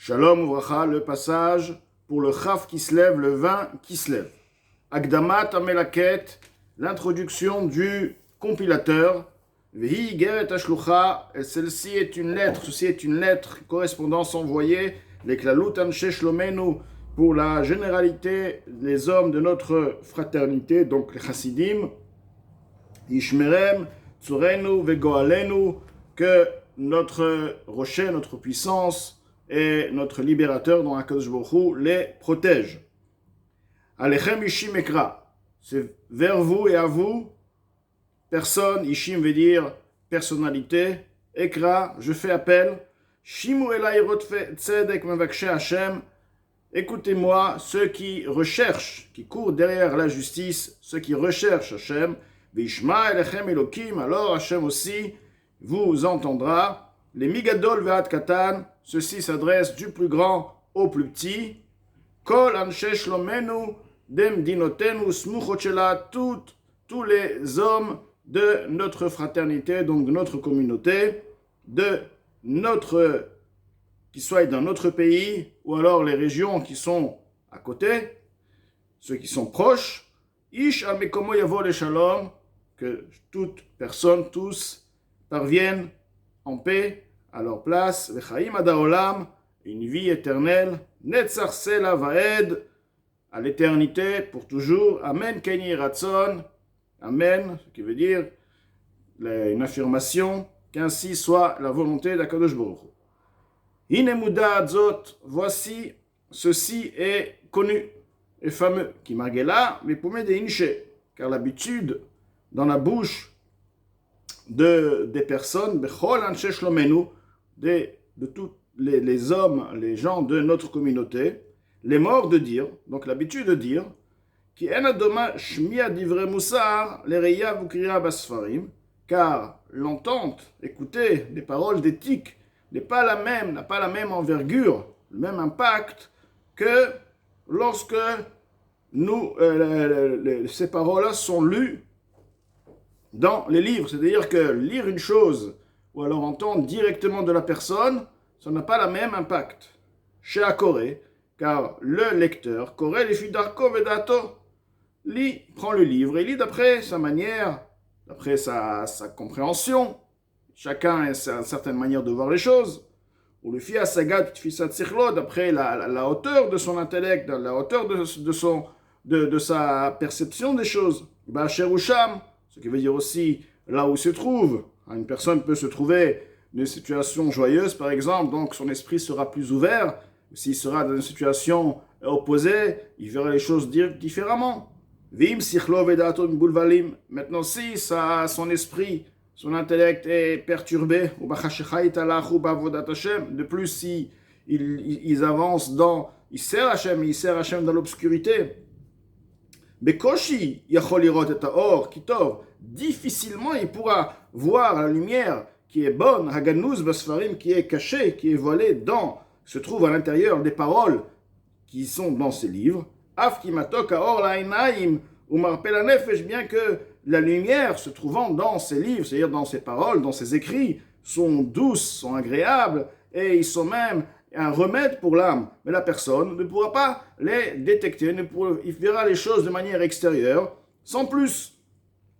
Shalom Uvracha, le passage pour le Chaf qui se lève, le 20 qui se lève. Akdamat Amelaket, l'introduction du compilateur. Vehi Geret Ashlucha, et celle-ci est une lettre, ceci est une lettre, correspondance envoyée, les Klalut Anshe Shlomenu, pour la généralité des hommes de notre fraternité, donc les Chassidim, Yishmerem, Tzorenu, Vegoalenu, que notre rocher, notre puissance, et notre libérateur dans Akadosh Baruch Hu les protège. Alechem Ishim Ekra, c'est vers vous et à vous, personne, Ishim veut dire personnalité, Ekra, je fais appel, Shimu Elai Rotfe Tzedek Mevakshe Hashem, écoutez-moi, ceux qui recherchent, qui courent derrière la justice, ceux qui recherchent Hashem, Vishma Elechem Elokim, alors Hashem aussi vous entendra. Les Migadol Ve'ad Katan, ceci s'adresse du plus grand au plus petit. Kol Anshe Shlomenu Dem Dinotenu Smuchot Shela, tous les hommes de notre fraternité, donc de notre communauté, qui soient dans notre pays, ou alors les régions qui sont à côté, ceux qui sont proches, Ish al Mekomo Yavo le Shalom, que toute personne, tous parviennent en paix à leur place, Vechaim Adaolam, une vie éternelle, Netzach Sela Vaed, à l'éternité, pour toujours, Amen Keni Ratson, Amen, ce qui veut dire une affirmation, qu'ainsi soit la volonté d'Akadosh Baruch Hu. Hinemuda Adzot, voici, ceci est connu et fameux, qui margela, mais pour des inche, car l'habitude dans la bouche des personnes, Bechol Anshe Shlomenu, de tous les hommes, les gens de notre communauté, les morts de dire, donc l'habitude de dire, qui en adoma shmia divre musar, les reya vukriya basfarim, car l'entente, écouter des paroles d'éthique, n'a pas la même envergure, le même impact que lorsque ces paroles-là sont lues dans les livres. C'est-à-dire que lire une chose ou alors entendre directement de la personne, ça n'a pas le même impact. Chez Akoré, car le lecteur, Koré les fidarko vedato, lit, prend le livre et lit d'après sa manière, d'après sa compréhension. Chacun a une certaine manière de voir les choses. Ou le fi asagat tfisat sichlo, d'après la hauteur de son intellect, la hauteur de sa perception des choses. Ba'asher usham, ce qui veut dire aussi là où il se trouve. Une personne peut se trouver dans une situation joyeuse, par exemple, donc son esprit sera plus ouvert. S'il sera dans une situation opposée, il verra les choses différemment. Vim sichlo vedato mbulvalim. Maintenant, si son esprit, son intellect est perturbé, de plus, si ils avancent ils servent Hashem dans l'obscurité. Bekoshi yachol lirot et haor kitov, difficilement il pourra voir la lumière qui est bonne, haganuz basfarim, qui est cachée, qui est voilée se trouve à l'intérieur des paroles qui sont dans ces livres. Af kimatok haor la'inaim umarpel hanefesh, bien que la lumière se trouvant dans ces livres, c'est-à-dire dans ces paroles, dans ces écrits, sont douces, sont agréables, et ils sont même un remède pour l'âme. Mais la personne ne pourra pas les détecter, il verra les choses de manière extérieure, sans plus.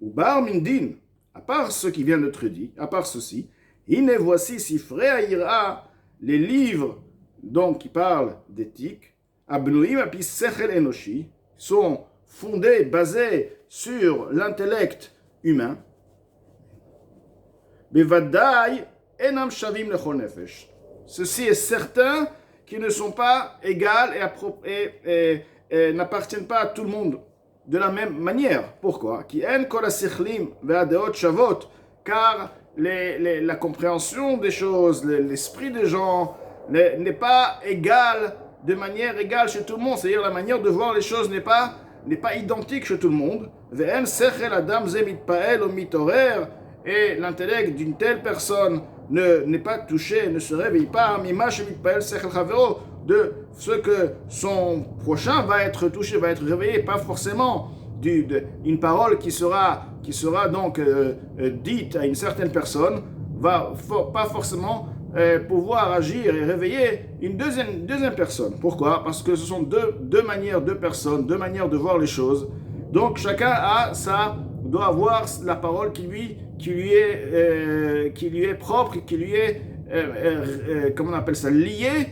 Ou bar mindin, à part ce qui vient d'être dit, à part ceci, hine voici si fréaïra les livres donc qui parlent d'éthique, abnuim api sechel enoshi, sont fondés, basés sur l'intellect humain. Bevadai enam shavim lechol nefesh. Ceci est certain qu'ils ne sont pas égales et n'appartiennent pas à tout le monde de la même manière. Pourquoi? Car la compréhension des choses, l'esprit des gens n'est pas égal de manière égale chez tout le monde. C'est-à-dire la manière de voir les choses n'est pas identique chez tout le monde. Et l'intellect d'une telle personne n'est pas touché, ne se réveille pas de ce que son prochain va être touché, va être réveillé, pas forcément une parole qui sera donc dite à une certaine personne, va pas forcément pouvoir agir et réveiller une deuxième personne. Pourquoi? Parce que ce sont deux manières, deux personnes, deux manières de voir les choses. Donc chacun doit avoir la parole qui lui est propre, qui lui est, comment on appelle ça, lié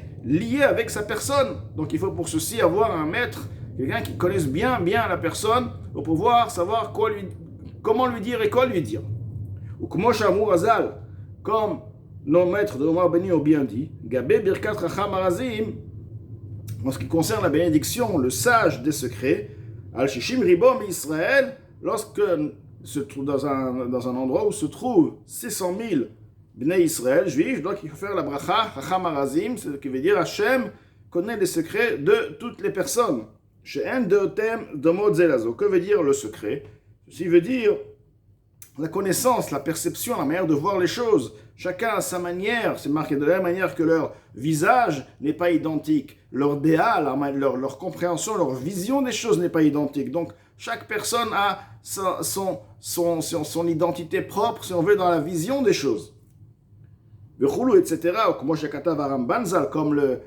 avec sa personne. Donc il faut pour ceci avoir un maître, quelqu'un qui connaisse bien la personne, pour pouvoir savoir comment lui dire et quoi lui dire. Ou comme Shamour Azal, comme nos maîtres de Omar Beni ont bien dit, Gabé Birkat Racham Arazim, en ce qui concerne la bénédiction, le sage des secrets, Al-Shishim Ribom Israël, lorsque se trouve dans un endroit où se trouvent 600 000 Bnei Israël, juifs, donc il faut faire la bracha Racham Arazim, ce qui veut dire Hachem connaît les secrets de toutes les personnes. She'en deotem domod zelazo. Que veut dire le secret? Ceci veut dire la connaissance, la perception, la manière de voir les choses. Chacun a sa manière, c'est marqué de la même manière que leur visage n'est pas identique, leur déa, leur compréhension, leur vision des choses n'est pas identique. Donc chaque personne a son identité propre, si on veut, dans la vision des choses. Etc. Comme le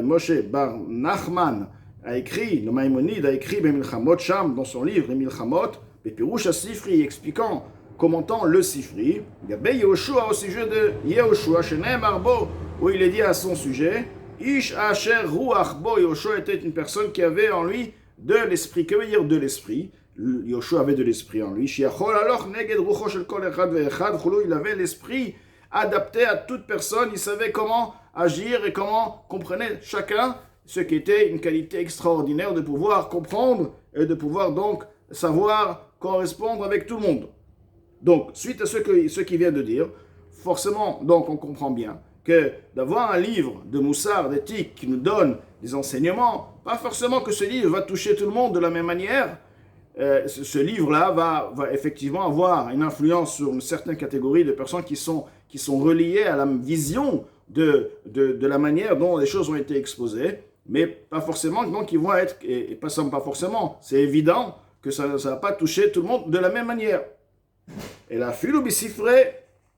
Moshe Bar Nachman a écrit, le Maïmonide a écrit Bemilchamot Sham dans son livre, les Milchamot, Bepirouch HaSifri, expliquant, commentant le Sifri, Gabé Yehoshua au sujet de Yehoshua, Shenem Arbo, où il est dit à son sujet, Ish Asher Ruach Bo, Yehoshua était une personne qui avait en lui de l'esprit. Que veut dire de l'esprit? Yehoshua avait de l'esprit en lui. Shiachol alors Neged Rucho Shel Kol Echad Ve'echad, il avait l'esprit adapté à toute personne, il savait comment agir et comment comprenait chacun, ce qui était une qualité extraordinaire de pouvoir comprendre et de pouvoir donc savoir correspondre avec tout le monde. Donc, suite à ce qu'il vient de dire, forcément, donc on comprend bien que d'avoir un livre de Moussard, d'éthique, qui nous donne des enseignements, pas forcément que ce livre va toucher tout le monde de la même manière. Ce livre-là va effectivement avoir une influence sur une certaine catégorie de personnes qui sont reliées à la vision de la manière dont les choses ont été exposées, mais pas forcément, donc ils vont être, et pas forcément, c'est évident que ça ne va pas toucher tout le monde de la même manière. Et la philo bisifre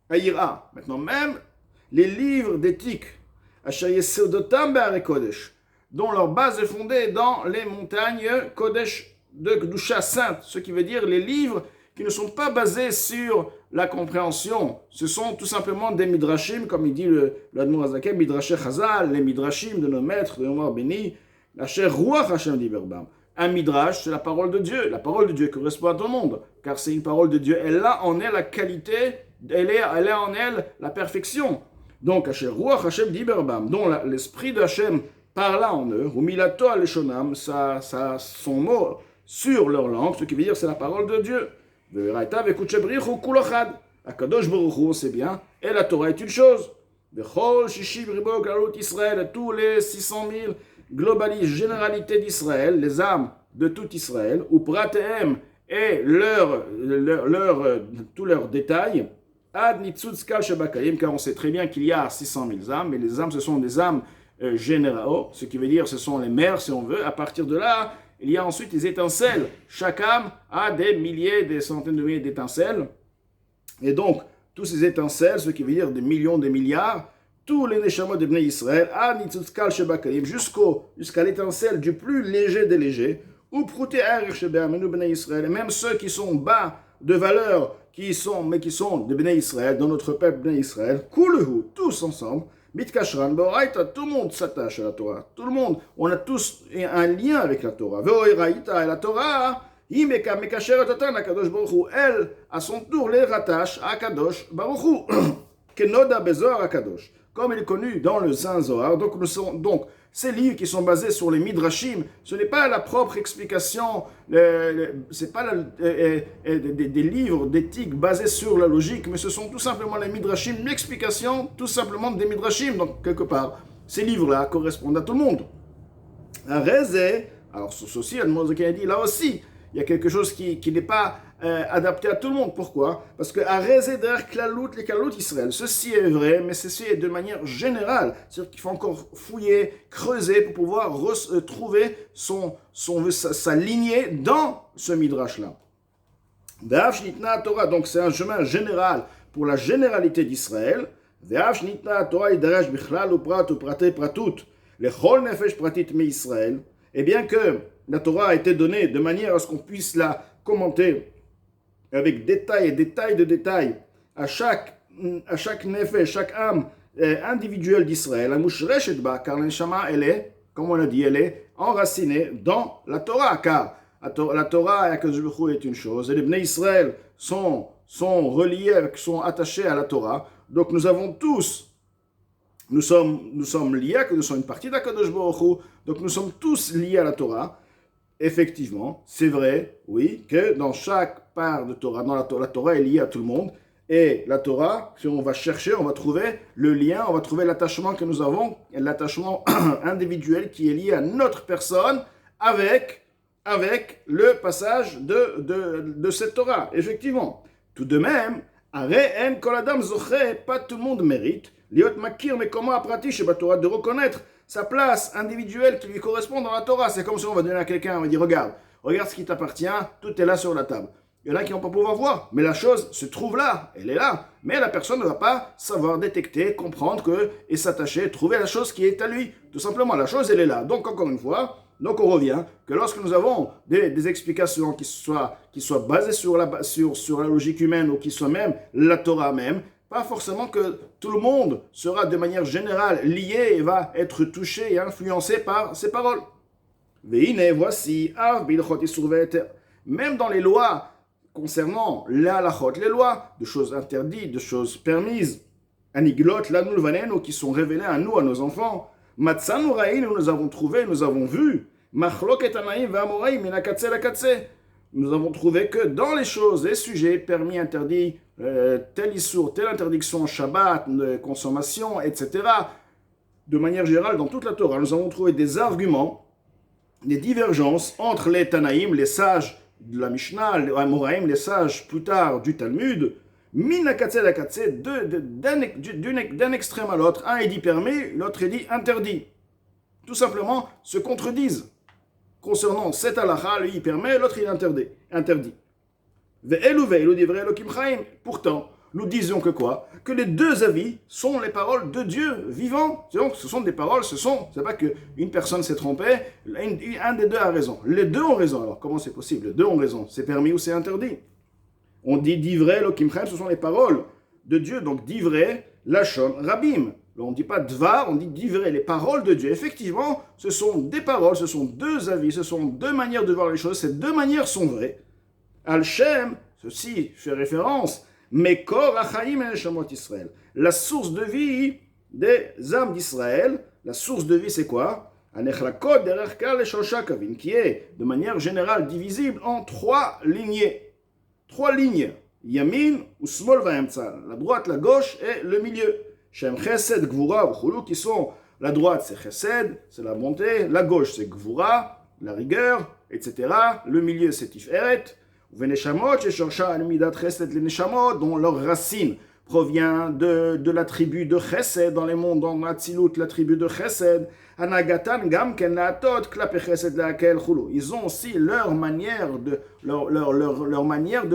aïra. Maintenant, même les livres d'éthique, dont leur base est fondée dans les montagnes Kodesh de Kedusha sainte, ce qui veut dire les livres qui ne sont pas basés sur la compréhension. Ce sont tout simplement des midrashim, comme il dit l'Admor Hazaken, midrashé Chazal, les midrashim de nos maîtres, de Omar Beni, Asher Ruach Hashem Diberbam. Un midrash, c'est la parole de Dieu. La parole de Dieu correspond à tout le monde, car c'est une parole de Dieu. Elle a en elle la qualité, elle a en elle la perfection. Donc, Asher Ruach Hashem Diberbam, dont l'esprit de Hashem parla en eux, ou Milato Aleshonam, son mot sur leur langue, ce qui veut dire c'est la parole de Dieu. Akadosh Baruch Hu, on sait bien, et la Torah est une chose. Tous les 600 000 globalistes, généralités d'Israël, les âmes de tout Israël, ou Pratehem et tous leurs détails, Ad Nitzutz Kal Shebakayim, car on sait très bien qu'il y a 600 000 âmes, mais les âmes, ce sont des âmes généraux, ce qui veut dire ce sont les mères, si on veut. À partir de là, il y a ensuite les étincelles. Chaque âme a des milliers, des centaines de milliers d'étincelles. Et donc, tous ces étincelles, ce qui veut dire des millions, des milliards, tous les Neshamot de Bnei Israël, jusqu'à l'étincelle du plus léger des légers, ou et même ceux qui sont bas de valeur, mais qui sont de Bnei Israël, dans notre peuple Bnei Israël, tous ensemble, Mitkashran, Boraita, tout le monde s'attache à la Torah. Tout le monde, on a tous un lien avec la Torah. Veoiraïta, et la Torah, elle, à son tour, les rattache à Kadosh Baruch Hu. Kenoda Bezor à Kadosh. Comme il est connu dans le Saint Zohar. Donc, ces livres qui sont basés sur les Midrashim, ce n'est pas la propre explication, c'est pas des livres d'éthique basés sur la logique, mais ce sont tout simplement les Midrashim, une explication tout simplement des Midrashim. Donc, quelque part, ces livres-là correspondent à tout le monde. À Rezé, alors ceci, Admor a dit là aussi, il y a quelque chose qui n'est pas adapté à tout le monde. Pourquoi? Parce que à Rezeder Klalut, les Klalut Israël, ceci est vrai, mais ceci est de manière générale. C'est-à-dire qu'il faut encore fouiller, creuser pour pouvoir trouver sa lignée dans ce Midrash-là. Donc c'est un chemin général pour la généralité d'Israël. ואף שניתנה התורה להידרש בכלל ופרט ופרטי פרטות לכל נפש פרטית מישראל, et bien que la Torah a été donnée de manière à ce qu'on puisse la commenter avec détail et détail de détail à chaque nefesh, chaque âme individuelle d'Israël, car l'Neshama, elle est, comme on a dit, elle est enracinée dans la Torah, car la Torah est une chose, et les Bnei Israël sont reliés, sont attachés à la Torah. Donc nous avons tous, nous sommes liés, nous sommes une partie d'Akadosh Baruch Hu, donc nous sommes tous liés à la Torah. Effectivement, c'est vrai, oui, que dans chaque part de Torah, la Torah est liée à tout le monde. Et la Torah, si on va chercher, on va trouver le lien, on va trouver l'attachement que nous avons, l'attachement individuel qui est lié à notre personne avec le passage de cette Torah. Effectivement. Tout de même, Areh en kol adam zoché, pas tout le monde mérite, liot makir, mais comment apprati chez la Torah, de reconnaître sa place individuelle qui lui correspond dans la Torah. C'est comme si on va donner à quelqu'un, on va dire, regarde ce qui t'appartient, tout est là sur la table. Il y en a qui ne vont pas pouvoir voir, mais la chose se trouve là, elle est là. Mais la personne ne va pas savoir détecter, comprendre et s'attacher, trouver la chose qui est à lui. Tout simplement, la chose, elle est là. Donc, encore une fois, on revient que lorsque nous avons des explications qui soient basées sur la logique humaine ou qui soient même la Torah même, pas forcément que tout le monde sera de manière générale lié et va être touché et influencé par ces paroles. Veine, voici, même dans les lois concernant la halachot, les lois de choses interdites, de choses permises, aniglot, lanulvanenu, qui sont révélées à nous, à nos enfants, matzanu raïn, nous avons trouvé, nous avons vu, machloket anaïm v'amoraïm, minakatse la katse, nous avons trouvé que dans les choses, les sujets permis, interdits, tel issour, telle interdiction, Shabbat, consommation, etc., de manière générale, dans toute la Torah, nous avons trouvé des arguments, des divergences entre les Tanaïm, les sages de la Mishnah, les Amoraïm, les sages plus tard du Talmud, minakatse la katse, d'un extrême à l'autre, un est dit permis, l'autre est dit interdit. Tout simplement se contredisent. Concernant cet halakha, lui il permet, l'autre il interdit. Pourtant, nous disions que quoi? Que les deux avis sont les paroles de Dieu vivant. Donc, ce sont des paroles, c'est pas qu'une personne s'est trompée, un des deux a raison. Les deux ont raison. Alors, comment c'est possible? Les deux ont raison. C'est permis ou c'est interdit? On dit divrei Elokim Chaim, ce sont les paroles de Dieu. Donc, divrei, lachon, rabim. On ne dit pas dvar, on dit divrei, les paroles de Dieu. Effectivement, ce sont des paroles, ce sont deux avis, ce sont deux manières de voir les choses. Ces deux manières sont vraies. Al-Shem, ceci fait référence, mais Kor Achaim et Neshamot Israël. La source de vie des âmes d'Israël, la source de vie c'est quoi? Anechlakot derech kal et shosha kavin, qui est de manière générale divisible en trois lignées. Trois lignes. Yamin ou Smol va'emtsa, la droite, la gauche et le milieu. Shem Chesed, Gvura, V'chulu, qui sont, la droite c'est Chesed, c'est la bonté, la gauche c'est Gvura, la rigueur, etc. Le milieu c'est Tiferet. Veneshamot, dont leur racine provient de la tribu de Chesed, dans les mondes, dans Atzilut, la tribu de Chesed. Anagatan gam ken laatot klape Chesed laakel chulu. Ils ont aussi leur manière de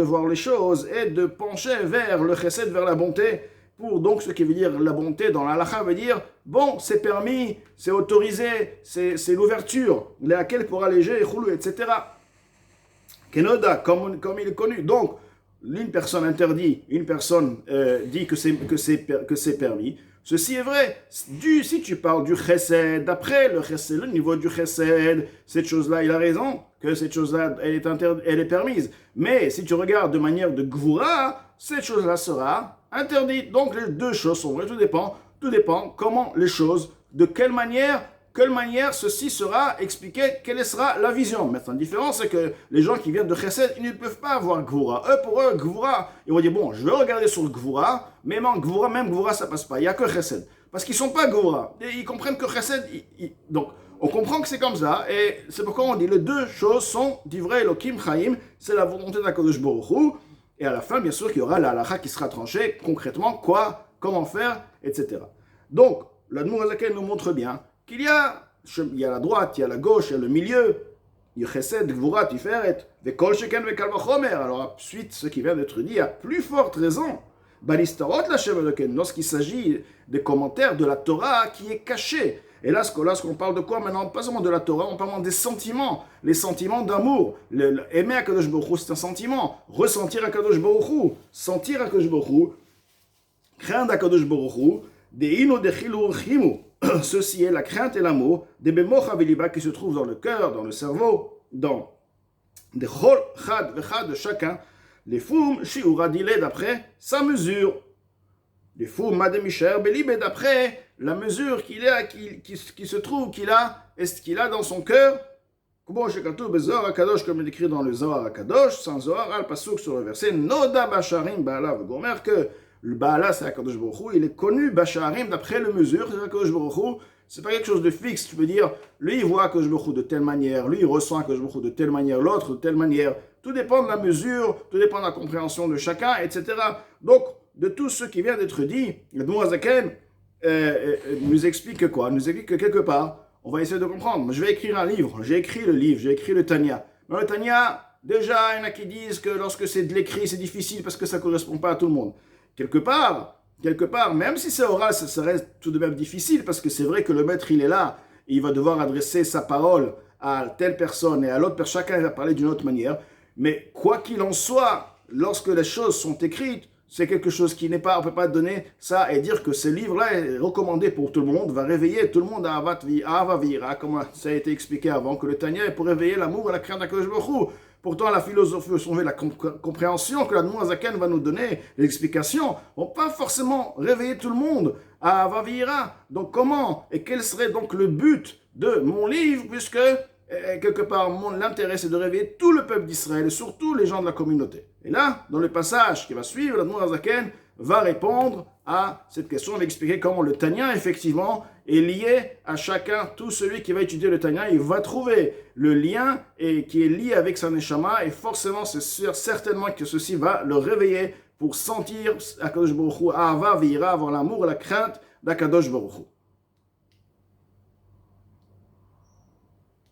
voir les choses et de pencher vers le Chesed, vers la bonté. Pour donc ce qui veut dire la bonté dans l'halakha veut dire bon, c'est permis, c'est autorisé, c'est l'ouverture, laquelle pour alléger, chulu, etc. Kenoda, comme il est connu. Donc, une personne interdit, une personne dit que c'est permis. Ceci est vrai. Si tu parles du chesed, d'après le chesed, le niveau du chesed, cette chose-là, il a raison, que cette chose-là, elle est permise. Mais si tu regardes de manière de gvura, cette chose-là sera interdite. Donc, les deux choses sont vraies. Tout dépend comment les choses, de quelle manière ceci sera expliqué, quelle sera la vision. Maintenant, la différence, c'est que les gens qui viennent de Chesed, ils ne peuvent pas avoir Gvura. Pour eux, Gvura, ils vont dire, bon, je vais regarder sur le Gvura, mais même Gvura, ça passe pas. Il n'y a que Chesed. Parce qu'ils ne sont pas Gvura. Et ils comprennent que Chesed, donc, on comprend que c'est comme ça, et c'est pourquoi on dit, les deux choses sont divrei Elokim Chaim, c'est la volonté d'Akadosh Baruch Hu, et à la fin, bien sûr, qu'il y aura la halakha qui sera tranchée, concrètement, quoi, comment faire, etc. Donc, l'Admour Hazaken nous montre bien qu'il y a la droite, il y a la gauche, il y a le milieu, il y a Chesed, Gvura, Tiferet, Vekol Sheken Vekal Vachomer. Alors, ensuite, ce qui vient d'être dit, à plus forte raison, Balistarot l'Hashem Elokeinu, lorsqu'il s'agit des commentaires de la Torah qui est cachée. Et là, lorsqu'on parle de quoi maintenant? Pas seulement de la Torah, on parle des sentiments, les sentiments d'amour. Aimer Akadosh Baruch Hu, c'est un sentiment. Ressentir Akadosh Baruch Hu, sentir Akadosh Baruch Hu, craindre Akadosh Baruch Hu, des ino de chilur chimu. Ceci est la crainte et l'amour des bemocha veliba qui se trouvent dans le cœur, dans le cerveau, dans des chol chad vechad de chacun. Les foum shiura dilé d'après sa mesure. Les foum mademicher belibé d'après la mesure qui se trouve, qu'il a dans son cœur. Comme il écrit dans le Zohar Akadosh, sans Zohar al pasuk sur le verset Noda Basharim Baala Gomer, que le Baala c'est Akadosh Baruch Hu, il est connu Basharim d'après le mesure, c'est Akadosh Baruch Hu, c'est pas quelque chose de fixe, tu peux dire lui il voit Akadosh Baruch Hu de telle manière, lui il ressent Akadosh Baruch Hu de telle manière, l'autre de telle manière, tout dépend de la mesure, tout dépend de la compréhension de chacun, etc. Donc, de tout ce qui vient d'être dit, le Noazaken nous explique quoi? Nous explique que quelque part, on va essayer de comprendre. Je vais écrire un livre, j'ai écrit le Tanya. Mais le Tanya, déjà, il y en a qui disent que lorsque c'est de l'écrit, c'est difficile parce que ça ne correspond pas à tout le monde. Quelque part, même si c'est oral, ça reste tout de même difficile parce que c'est vrai que le maître, il est là, et il va devoir adresser sa parole à telle personne et à l'autre personne, chacun va parler d'une autre manière. Mais quoi qu'il en soit, lorsque les choses sont écrites, c'est quelque chose qui n'est pas, on ne peut pas donner ça et dire que ce livre-là est recommandé pour tout le monde, va réveiller tout le monde à Ahava Vira, comme ça a été expliqué avant, que le Tanya est pour réveiller l'amour et la crainte d'Akadosh Baruch Hu. Pourtant, la philosophie, la compréhension que la Noazaken va nous donner, l'explication, ne vont pas forcément réveiller tout le monde à Ahava Vira. Donc comment et quel serait donc le but de mon livre, puisque quelque part, l'intérêt, c'est de réveiller tout le peuple d'Israël et surtout les gens de la communauté. Et là, dans le passage qui va suivre, l'Admor Hazaken va répondre à cette question. On va expliquer comment le Tanya, effectivement, est lié à chacun. Tout celui qui va étudier le Tanya, il va trouver le lien qui est lié avec sa Neshama. Et forcément, c'est sûr, certainement que ceci va le réveiller pour sentir Akadosh Baruch Hu, Ahava Vira, avoir l'amour et la crainte d'Akadosh Baruch Hu.